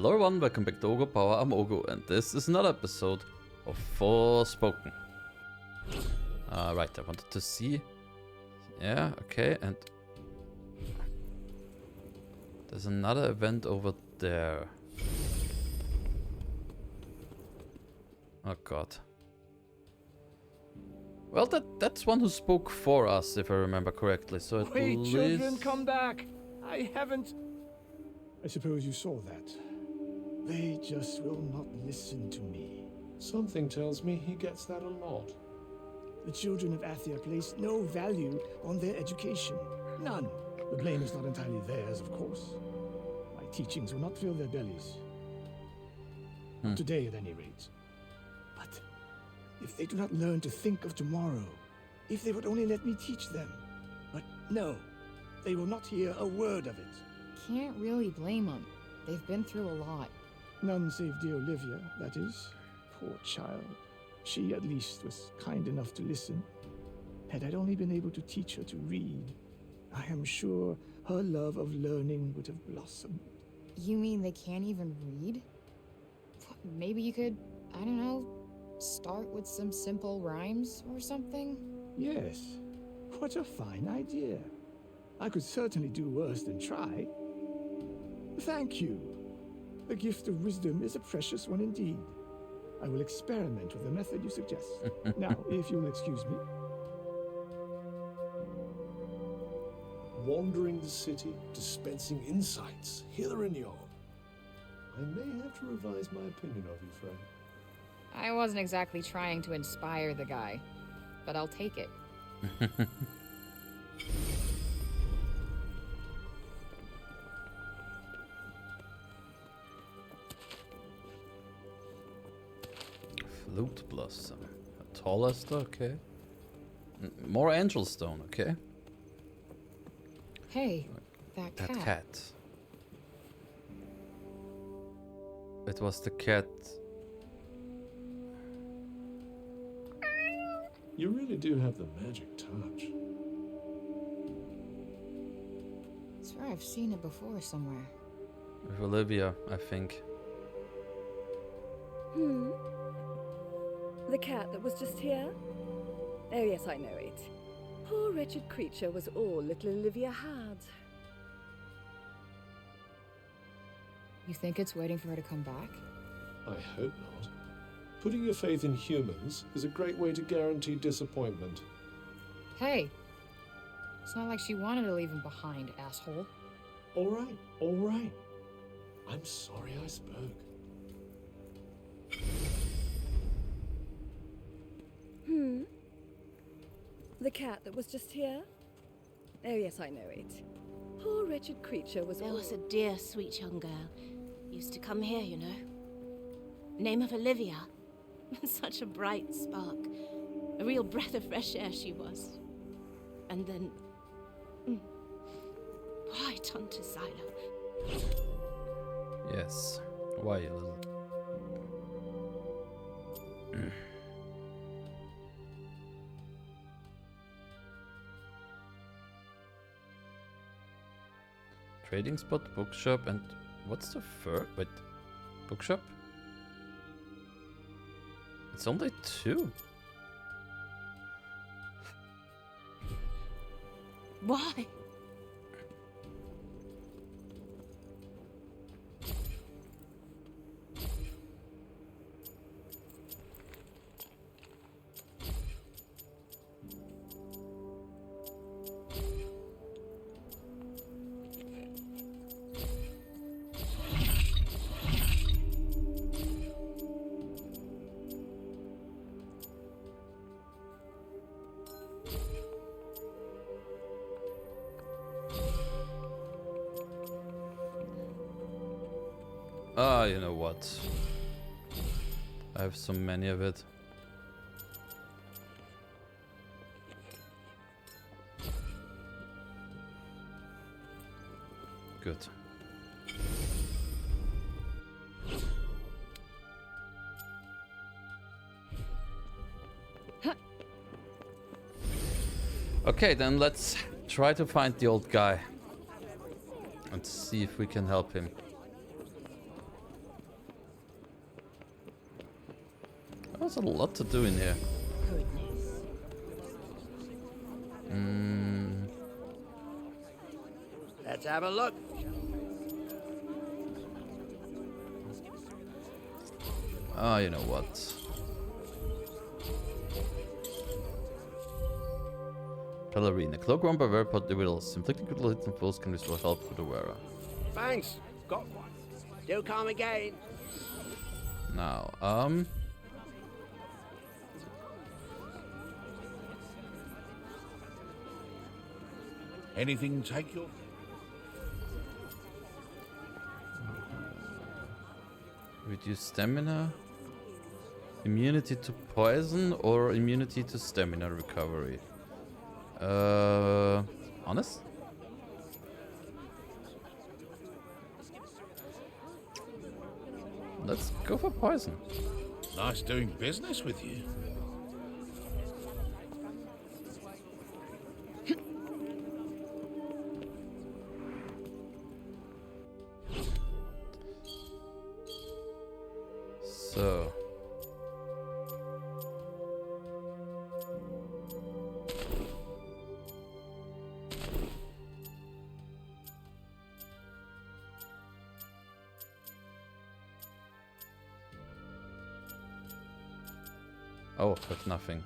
Hello everyone, welcome back to Oghupower. I'm Oghu, and this is another episode of Forspoken. Right, I wanted to see. Yeah, okay, and there's another event over there. Oh god. Well, that's one who spoke for us, if I remember correctly. So at Wait, least... children, come back! I haven't... I suppose you saw that. They just will not listen to me. Something tells me he gets that a lot. The children of Athia place no value on their education. None. The blame is not entirely theirs, of course. My teachings will not fill their bellies. Not today, at any rate. But if they do not learn to think of tomorrow, if they would only let me teach them. But no, they will not hear a word of it. Can't really blame them. They've been through a lot. None save dear Olivia, that is. Poor child. She, at least, was kind enough to listen. Had I only been able to teach her to read, I am sure her love of learning would have blossomed. You mean they can't even read? Maybe you could, I don't know, start with some simple rhymes or something? Yes. What a fine idea. I could certainly do worse than try. Thank you. The gift of wisdom is a precious one indeed. I will experiment with the method you suggest. Now, if you'll excuse me. Wandering the city, dispensing insights, hither and yon. I may have to revise my opinion of you, friend. I wasn't exactly trying to inspire the guy, but I'll take it. Flute blossom. A tallest, okay. More angel stone, okay. Hey, that That cat. cat. It was the cat. You really do have the magic touch. I swear I've seen it before somewhere. With Olivia, I think. The cat that was just here? Oh yes, I know it. Poor wretched creature was all little Olivia had. You think it's waiting for her to come back? I hope not. Putting your faith in humans is a great way to guarantee disappointment. Hey! It's not like she wanted to leave him behind, asshole. All right, all right. I'm sorry I spoke. The cat that was just here? Oh yes, I know it. Poor wretched creature was There all... was a dear, sweet young girl. Used to come here, you know. Name of Olivia. Such a bright spark. A real breath of fresh air she was. And then... quite unto Silo. Yes. Why, you little... Trading spot, bookshop, and what's the third? Wait, bookshop? It's only two. Why? Ah, you know what? I have so many of it. Good. Okay, then let's try to find the old guy and see if we can help him. There's a lot to do in here. Goodness. Let's have a look. Ah, you know what? Ballerina. Cloak worn by very pot devils. Inflicting critical hits on foes can restore health for the wearer. Thanks. Got one. Do come again. Now, Anything take your... reduce stamina, immunity to poison, or immunity to stamina recovery. Honest? Let's go for poison. Nice doing business with you. So. Oh, with nothing.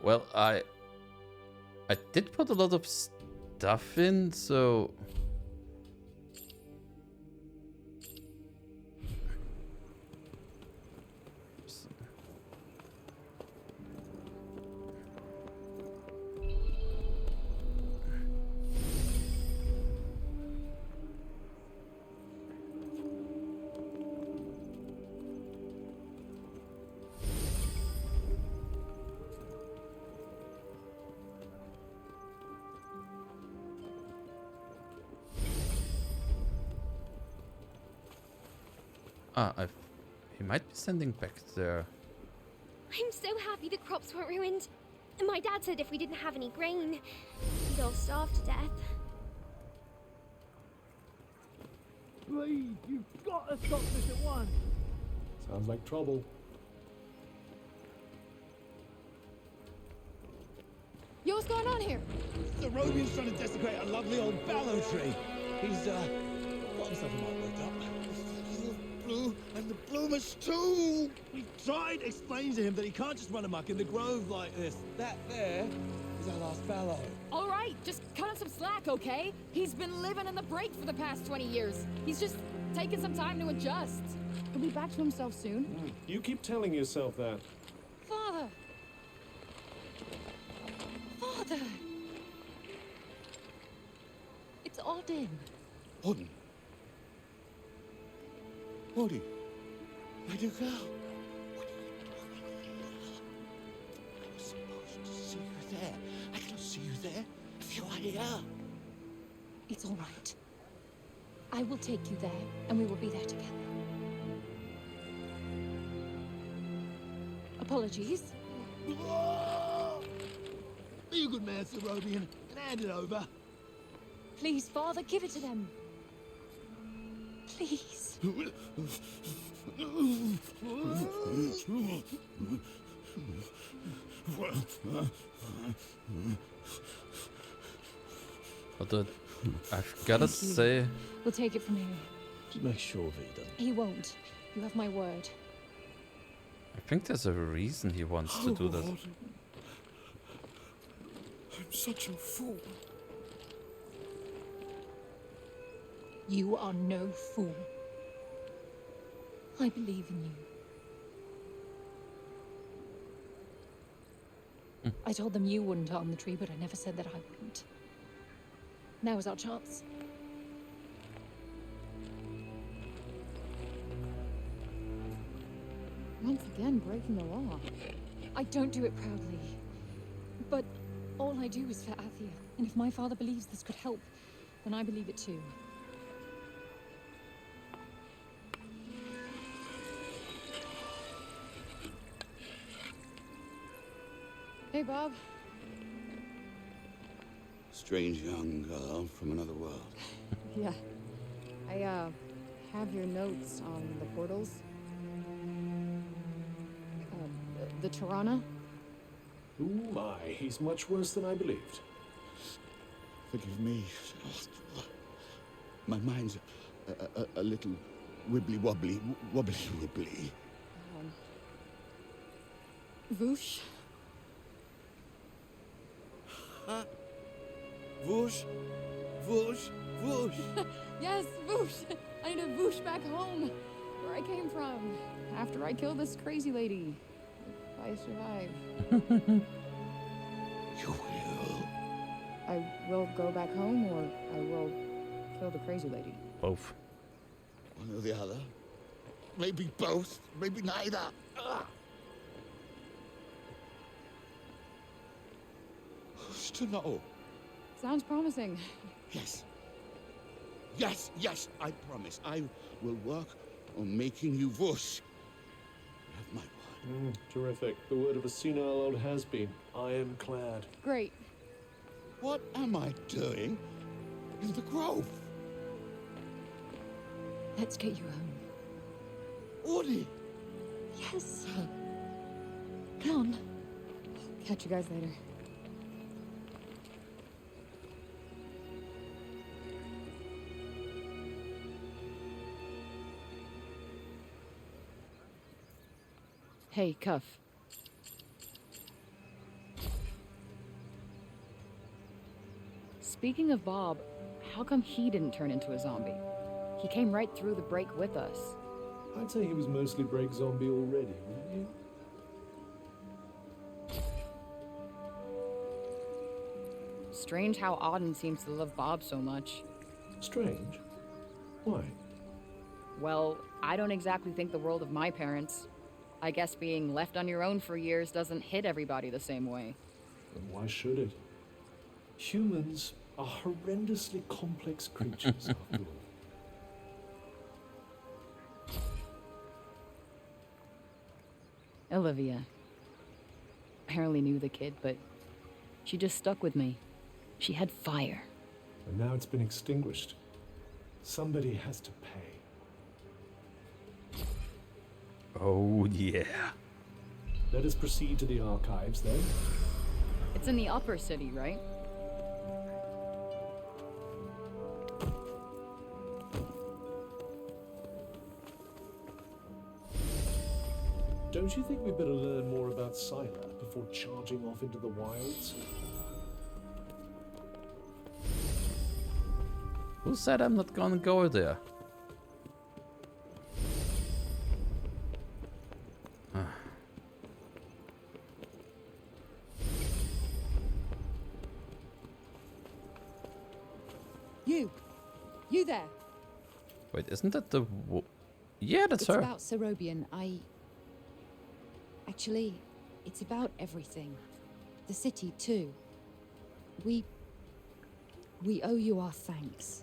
Well, I did put a lot of stuff in, so he might be sending back there. I'm so happy the crops weren't ruined. My dad said if we didn't have any grain, we'd all starve to death. Please, you've got to stop this at once. Sounds like trouble. Yo, what's going on here? The Robian's trying to desecrate a lovely old fallow tree. He's got himself a mark worked up. Blue and the bloomers too. We tried explaining to him that he can't just run amok in the grove like this. That there is our last fallow. All right, just cut him some slack, okay? He's been living in the break for the past 20 years. He's just taking some time to adjust. He'll be back to himself soon. You keep telling yourself that. Father! Father! It's Odin. Odin. Odin. My dear girl. What are you doing here? I was supposed to see you there. I cannot see you there if you are here. It's all right. I will take you there, and we will be there together. Apologies. Be a good man, Sir Robian, and hand it over. Please, Father, give it to them. Please. But I've gotta say, We'll take it from here. Just make sure that he doesn't. He won't. You have my word. I think there's a reason he wants to do this. I'm such a fool. You are no fool. I believe in you. I told them you wouldn't harm the tree, but I never said that I wouldn't. Now is our chance. Once again, breaking the law. I don't do it proudly. But all I do is for Athia. And if my father believes this could help, then I believe it too. Hey, Bob. Strange young girl from another world. Yeah, I have your notes on the portals. The Tirana? Oh my, he's much worse than I believed. Forgive me. My mind's a little wibbly-wobbly. Wobbly-wibbly. Voosh? Huh? Whoosh, whoosh, whoosh. Yes, Voosh! I need to Voosh back home, where I came from, after I kill this crazy lady. If I survive. You will. I will go back home, or I will kill the crazy lady. Both. One or the other. Maybe both, maybe neither. Ugh. Who's to know? Sounds promising. Yes. Yes, yes, I promise. I will work on making you whoosh. You have my word. Terrific. The word of a senile old has-been. Ironclad. Great. What am I doing in the grove? Let's get you home. Audie! Yes. Come on. Catch you guys later. Hey, Cuff. Speaking of Bob, how come he didn't turn into a zombie? He came right through the break with us. I'd say he was mostly break zombie already, wouldn't you? Strange how Auden seems to love Bob so much. Strange. Why? Well, I don't exactly think the world of my parents. I guess being left on your own for years doesn't hit everybody the same way. And why should it? Humans are horrendously complex creatures, after all. Olivia. Barely knew the kid, but she just stuck with me. She had fire. And now it's been extinguished. Somebody has to pay. Oh, yeah. Let us proceed to the archives, then. It's in the upper city, right? Don't you think we better learn more about Scylla before charging off into the wilds? Who said I'm not gonna go there? You there. Wait, isn't that the... Yeah, that's her. It's about Sir Robian. Actually, it's about everything. The city, too. We owe you our thanks.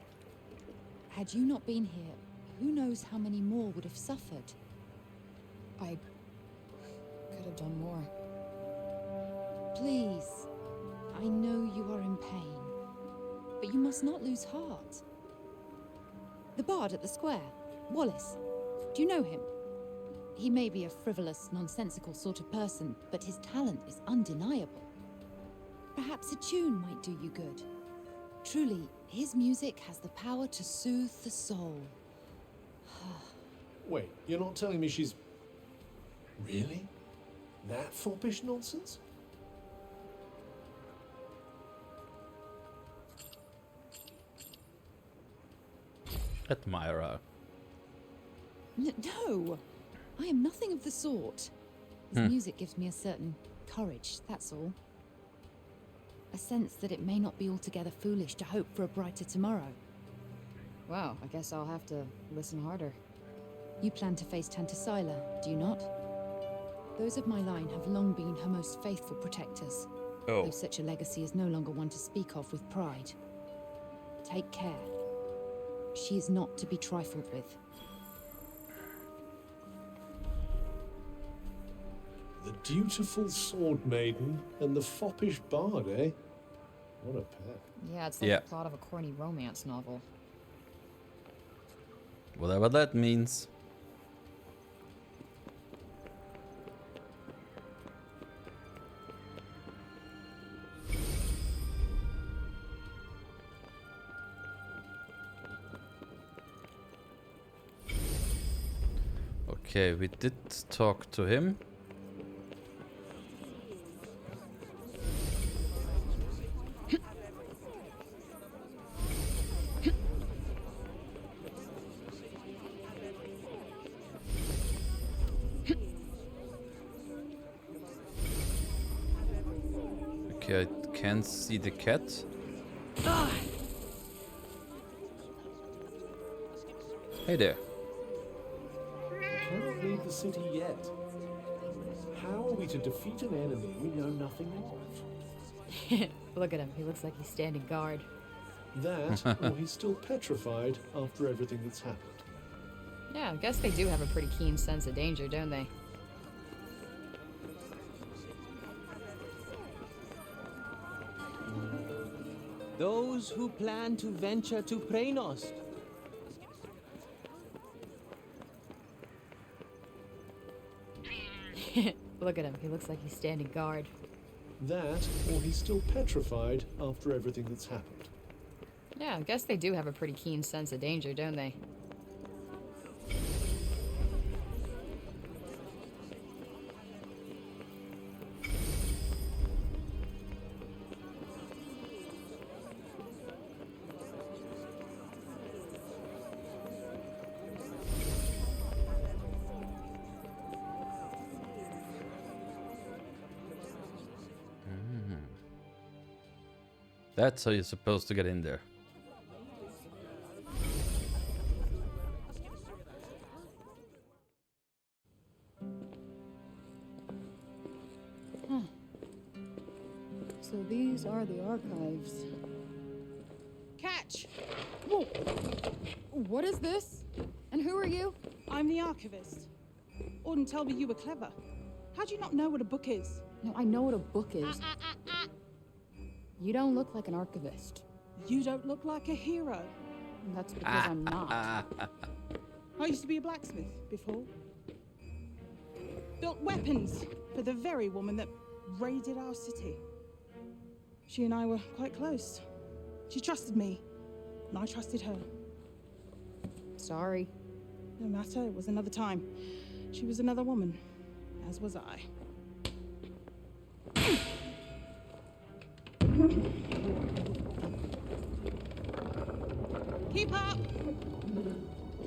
Had you not been here, who knows how many more would have suffered? I could have done more. Please, I know you are in pain, but you must not lose heart. The bard at the square, Wallace. Do you know him? He may be a frivolous, nonsensical sort of person, but his talent is undeniable. Perhaps a tune might do you good. Truly, his music has the power to soothe the soul. Wait, you're not telling me she's... Really? That foppish nonsense? Admirer. No! I am nothing of the sort. His music gives me a certain courage, that's all. A sense that it may not be altogether foolish to hope for a brighter tomorrow. Wow, I guess I'll have to listen harder. You plan to face Tanta Scylla, do you not? Those of my line have long been her most faithful protectors. Oh. Though such a legacy is no longer one to speak of with pride. Take care. She is not to be trifled with. The dutiful sword maiden and the foppish bard, eh? What a pair. Yeah, it's like the plot of a corny romance novel. Whatever that means. Okay, we did talk to him. Okay, I can't see the cat. Hey there. Cannot leave the city yet. How are we to defeat an enemy we know nothing of? Look at him. He looks like he's standing guard. That, or he's still petrified after everything that's happened. Yeah, I guess they do have a pretty keen sense of danger, don't they? Those who plan to venture to Praenost. Look at him. He looks like he's standing guard. That, or he's still petrified after everything that's happened. Yeah, I guess they do have a pretty keen sense of danger, don't they? That's how you're supposed to get in there. Huh. So these are the archives. Catch! Whoa! What is this? And who are you? I'm the archivist. Auden told me you were clever. How do you not know what a book is? No, I know what a book is. You don't look like an archivist. You don't look like a hero. That's because I'm not. I used to be a blacksmith before. Built weapons for the very woman that raided our city. She and I were quite close. She trusted me, and I trusted her. Sorry. No matter, it was another time. She was another woman, as was I. Keep up!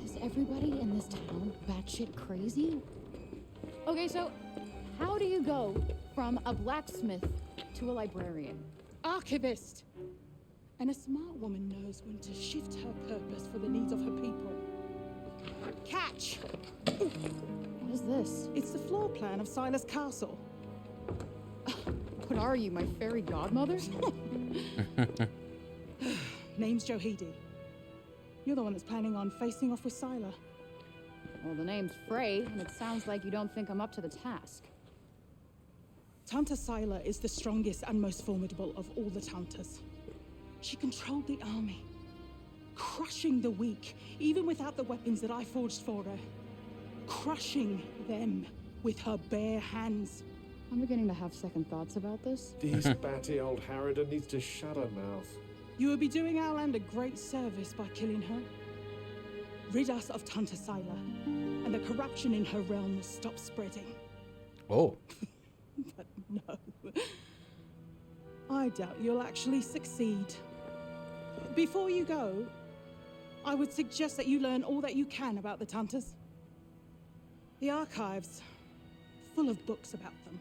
Is everybody in this town batshit crazy? Okay, so how do you go from a blacksmith to a librarian? Archivist! And a smart woman knows when to shift her purpose for the needs of her people. Catch! What is this? It's the floor plan of Silas Castle. What are you, my fairy godmother? Name's Johidi. You're the one that's planning on facing off with Sila. Well, the name's Frey, and it sounds like you don't think I'm up to the task. Tanta Sila is the strongest and most formidable of all the Tantas. She controlled the army, crushing the weak, even without the weapons that I forged for her. Crushing them with her bare hands. I'm beginning to have second thoughts about this. This batty old Harridan needs to shut her mouth. You would be doing our land a great service by killing her. Rid us of Tanta Sila, and the corruption in her realm will stop spreading. Oh. But no. I doubt you'll actually succeed. Before you go, I would suggest that you learn all that you can about the Tantas. The archives, full of books about them.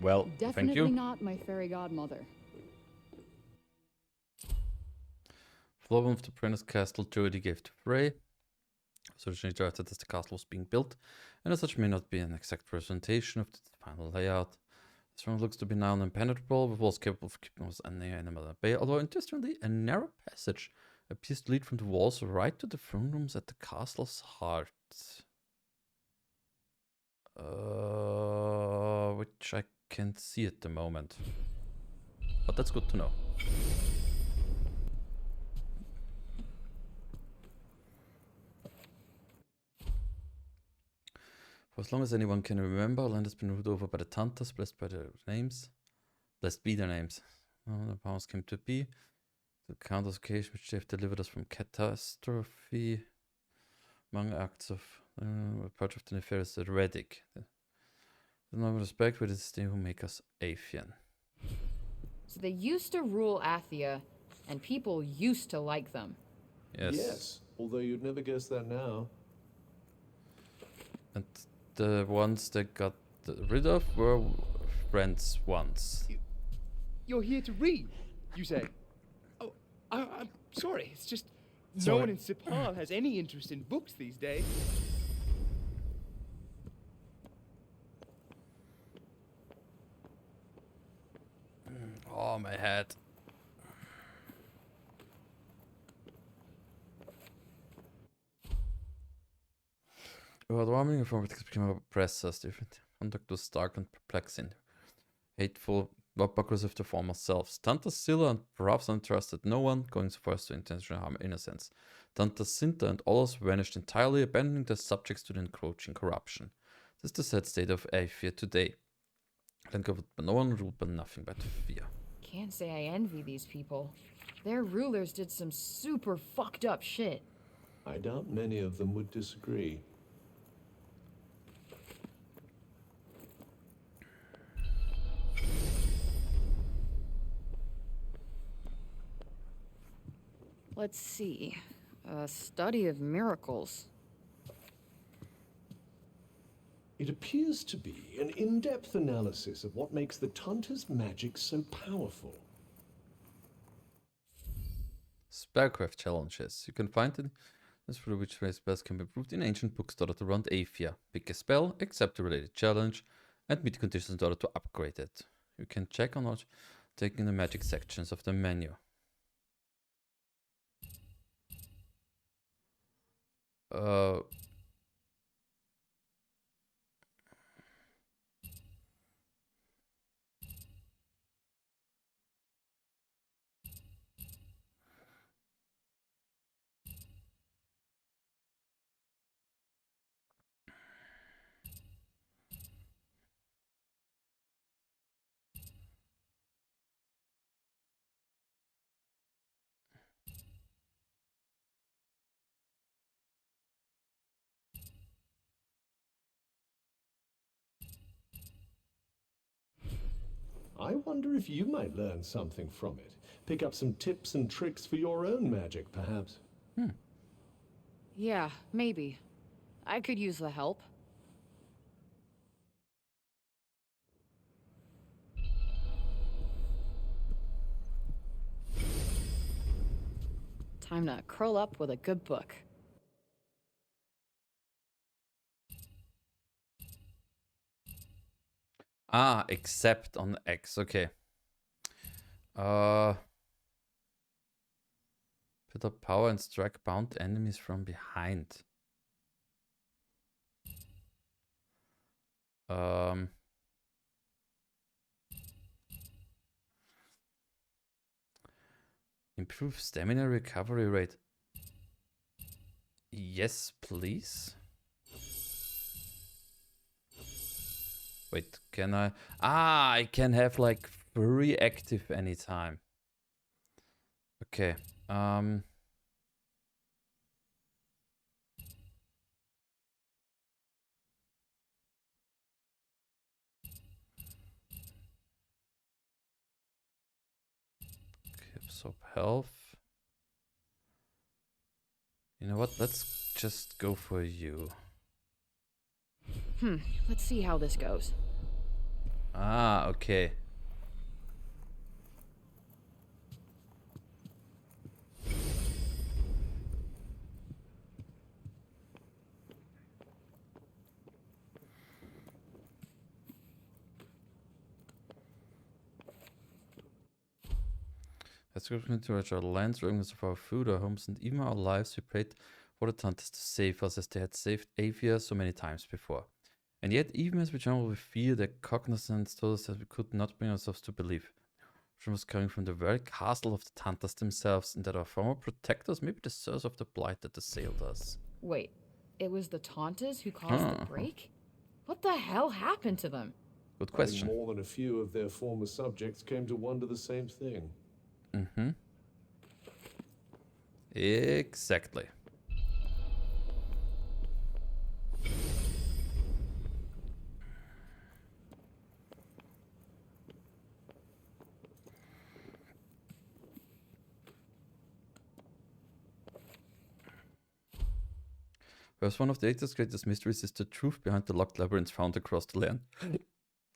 Well, Definitely thank you. not my fairy godmother. Floor of the Prince's castle Jody gave to Frey. So she interacted as the castle was being built, and as such may not be an exact representation of the final layout. This room looks to be now impenetrable, with walls capable of keeping us any animal at bay, although interestingly, a narrow passage appears to lead from the walls right to the throne rooms at the castle's heart. Which I can't see at the moment. But that's good to know. For as long as anyone can remember, our land has been ruled over by the Tantas, blessed by their names. Blessed be their names. The powers came to be. The countless occasions which they have delivered us from catastrophe. Among acts of part of the nefarious Redic. The no respect with it's they who make us Athean. So they used to rule Athia, and people used to like them. Yes, although you'd never guess that now. And the ones that got rid of were friends once. You're here to read, you say? Oh, I'm sorry. It's just no Sorry. one in Sipal has any interest in books these days. Oh, my head. About warming and formatics became oppressors. Different conduct was stark and perplexing. Hateful, but because of the former selves. Tanta Scylla and perhaps untrusted no one, going so far as to intentionally harm innocence. Tanta Cinta and others vanished entirely, abandoning their subjects to the encroaching corruption. This is the sad state of Aethia today. Land governed by no one, ruled by nothing but fear. Can't say I envy these people. Their rulers did some super fucked up shit. I doubt many of them would disagree. Let's see. A study of miracles. It appears to be an in-depth analysis of what makes the Tanta's magic so powerful. Spellcraft challenges. You can find it as for which way spells can be improved in ancient books in order to run Aethia. Pick a spell, accept the related challenge, and meet conditions in order to upgrade it. You can check on it taking the magic sections of the menu. I wonder if you might learn something from it. Pick up some tips and tricks for your own magic, perhaps. Yeah, maybe. I could use the help. Time to curl up with a good book. Ah, except on X. Okay. Put up power and strike bound enemies from behind. Improve stamina recovery rate. Yes, please. Wait, can I? Ah, I can have like 3 active anytime. Okay. Absorb health. You know what? Let's just go for you. Let's see how this goes. Ah, okay. Let's go into our lands, remnants of our food, our homes, and even our lives. We prayed for the Tantas to save us as they had saved Aethia so many times before. And yet, even as we tremble with fear, their cognizance told us that we could not bring ourselves to believe. She was coming from the very castle of the Tantas themselves, and that our former protectors may be the source of the blight that assailed us. Wait, it was the Tantas who caused the break? What the hell happened to them? Good I think question. more than a few of their former subjects came to wonder the same thing. Mm-hmm. Exactly. Perhaps one of the Aether's greatest mysteries is the truth behind the locked labyrinths found across the land.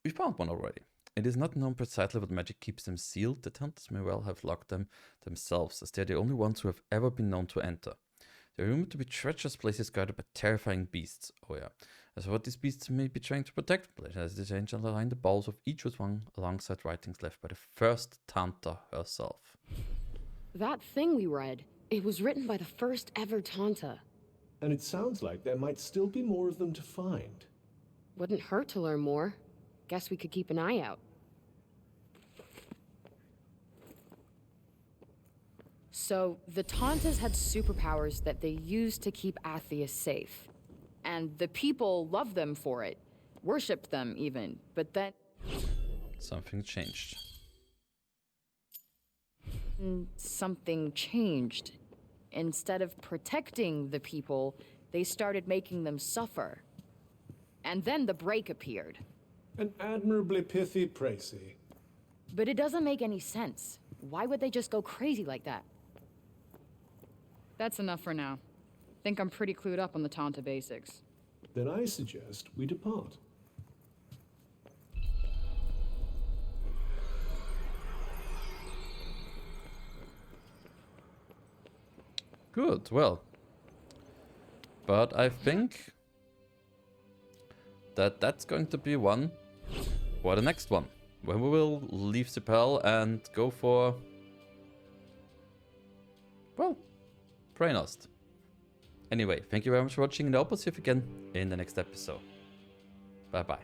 We found one already. It is not known precisely what magic keeps them sealed. The hunters may well have locked them themselves, as they are the only ones who have ever been known to enter. They are rumored to be treacherous places guarded by terrifying beasts. Oh yeah. As for what these beasts may be trying to protect, as the ancient line the balls of each was one alongside writings left by the first Tanta herself. That thing we read, it was written by the first ever Tanta. And it sounds like there might still be more of them to find. Wouldn't hurt to learn more. Guess we could keep an eye out. So, the Tantas had superpowers that they used to keep Athia safe. And the people loved them for it. Worshipped them, even. But then... Something changed. Something changed. Instead of protecting the people, they started making them suffer. And then the break appeared. An admirably pithy précis. But it doesn't make any sense. Why would they just go crazy like that? That's enough for now. Think I'm pretty clued up on the Tanta basics. Then I suggest we depart. Good, well. But I think that that's going to be one for the next one. When we will leave Sipel and go for... well, Preynost. Anyway, thank you very much for watching, and I hope I'll see you again in the next episode. Bye bye.